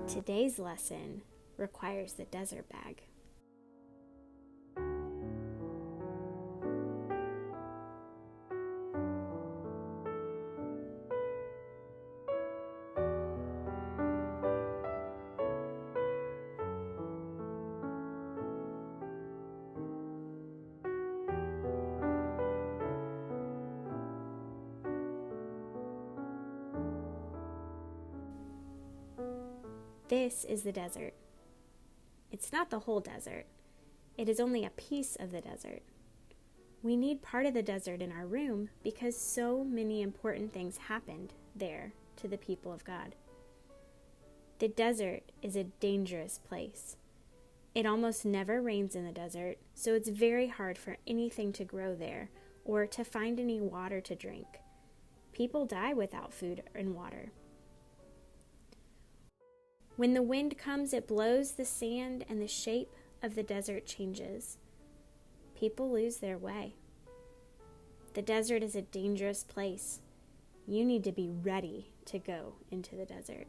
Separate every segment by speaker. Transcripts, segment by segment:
Speaker 1: Today's lesson requires the desert bag. This is the desert. It's not the whole desert. It is only a piece of the desert. We need part of the desert in our room because so many important things happened there to the people of God. The desert is a dangerous place. It almost never rains in the desert, so it's very hard for anything to grow there or to find any water to drink. People die without food and water. When the wind comes, it blows the sand and the shape of the desert changes. People lose their way. The desert is a dangerous place. You need to be ready to go into the desert.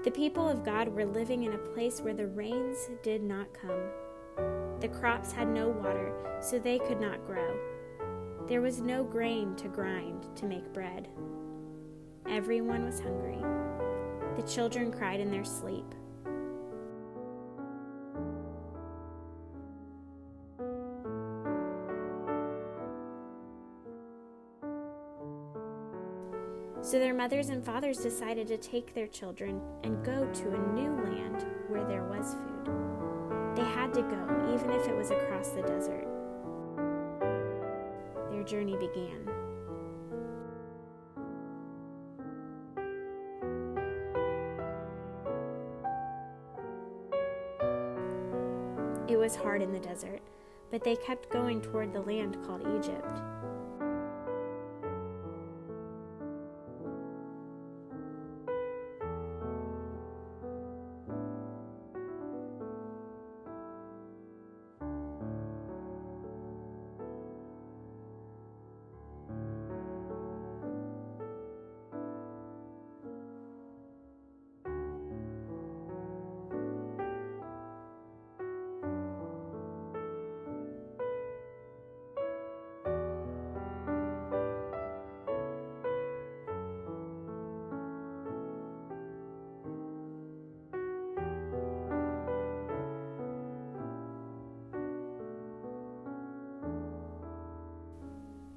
Speaker 1: The people of God were living in a place where the rains did not come. The crops had no water, so they could not grow. There was no grain to grind to make bread. Everyone was hungry. The children cried in their sleep. So their mothers and fathers decided to take their children and go to a new land where there was food. They had to go, even if it was across the desert. Their journey began. It was hard in the desert, but they kept going toward the land called Egypt.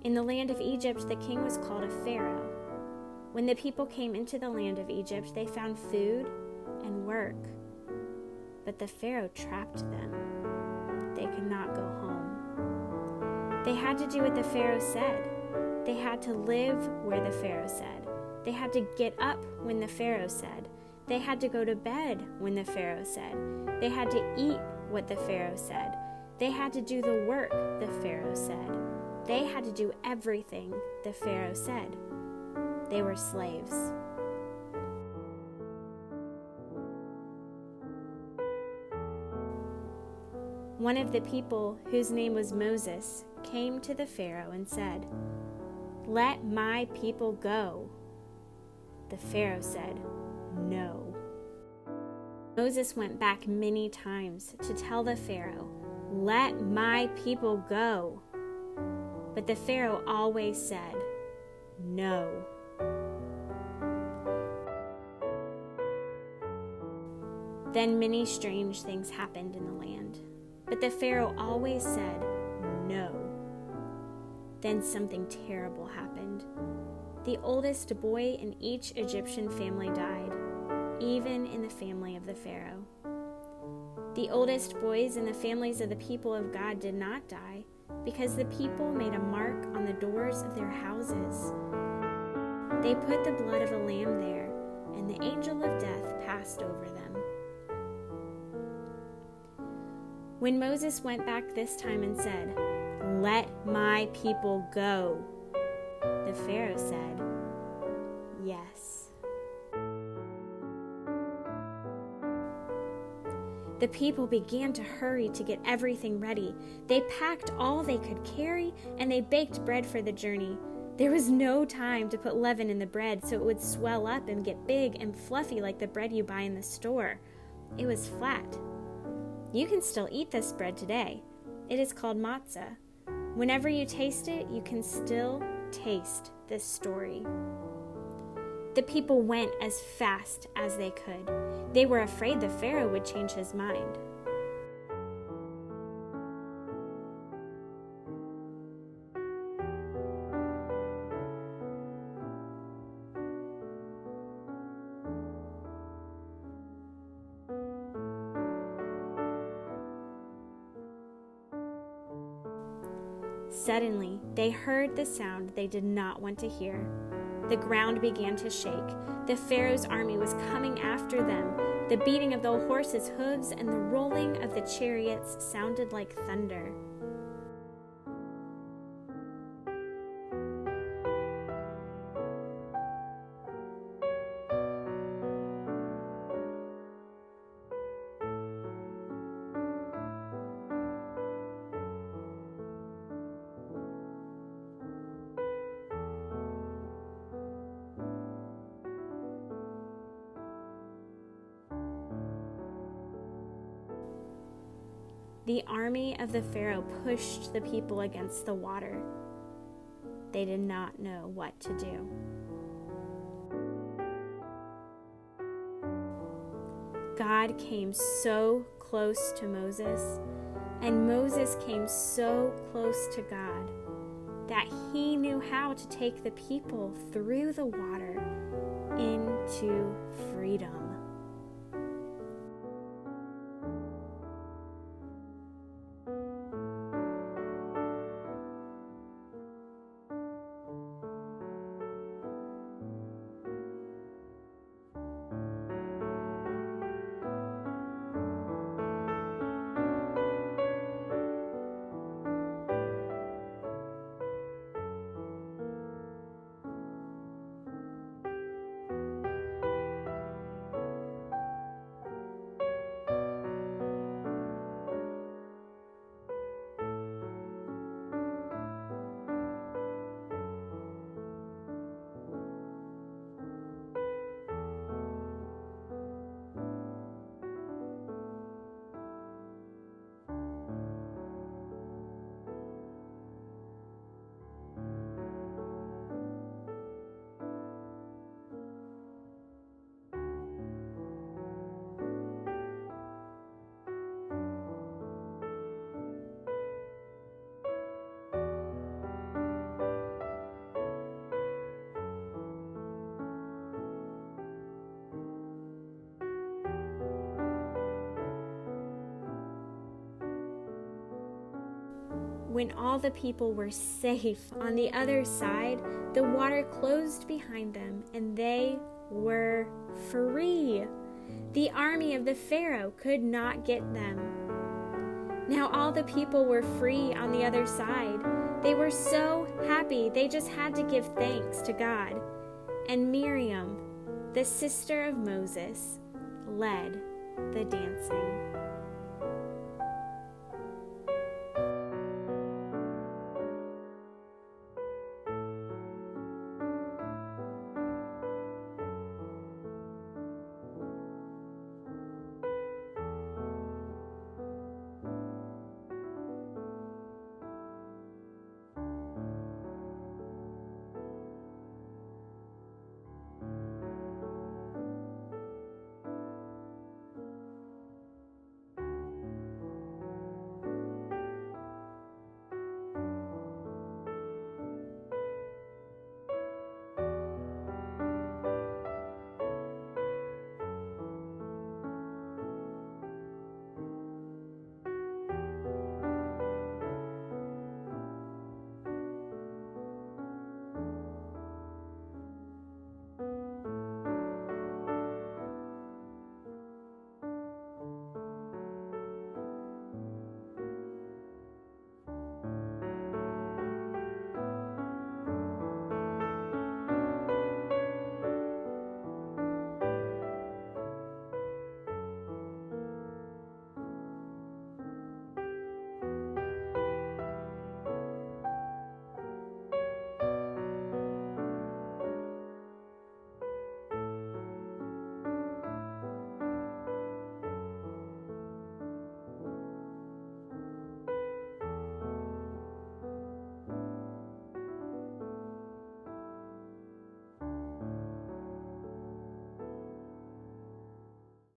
Speaker 1: In the land of Egypt, the king was called a Pharaoh. When the people came into the land of Egypt, they found food and work. But the Pharaoh trapped them. They could not go home. They had to do what the Pharaoh said. They had to live where the Pharaoh said. They had to get up when the Pharaoh said. They had to go to bed when the Pharaoh said. They had to eat what the Pharaoh said. They had to do the work the Pharaoh said. They had to do everything the Pharaoh said. They were slaves. One of the people, whose name was Moses, came to the Pharaoh and said, "Let my people go." The Pharaoh said, "No." Moses went back many times to tell the Pharaoh, "Let my people go." But the Pharaoh always said, "No." Then many strange things happened in the land, but the Pharaoh always said, "No." Then something terrible happened. The oldest boy in each Egyptian family died, even in the family of the Pharaoh. The oldest boys in the families of the people of God did not die, because the people made a mark on the doors of their houses. They put the blood of a lamb there, and the angel of death passed over them. When Moses went back this time and said, "Let my people go," the Pharaoh said, "Yes." The people began to hurry to get everything ready. They packed all they could carry, and they baked bread for the journey. There was no time to put leaven in the bread so it would swell up and get big and fluffy like the bread you buy in the store. It was flat. You can still eat this bread today. It is called matzah. Whenever you taste it, you can still taste this story. The people went as fast as they could. They were afraid the Pharaoh would change his mind. Suddenly, they heard the sound they did not want to hear. The ground began to shake. The Pharaoh's army was coming after them. The beating of the horses' hooves and the rolling of the chariots sounded like thunder. The army of the Pharaoh pushed the people against the water. They did not know what to do. God came so close to Moses, and Moses came so close to God, that he knew how to take the people through the water into freedom. When all the people were safe on the other side, the water closed behind them, and they were free. The army of the Pharaoh could not get them. Now all the people were free on the other side. They were so happy, they just had to give thanks to God. And Miriam, the sister of Moses, led the dancing.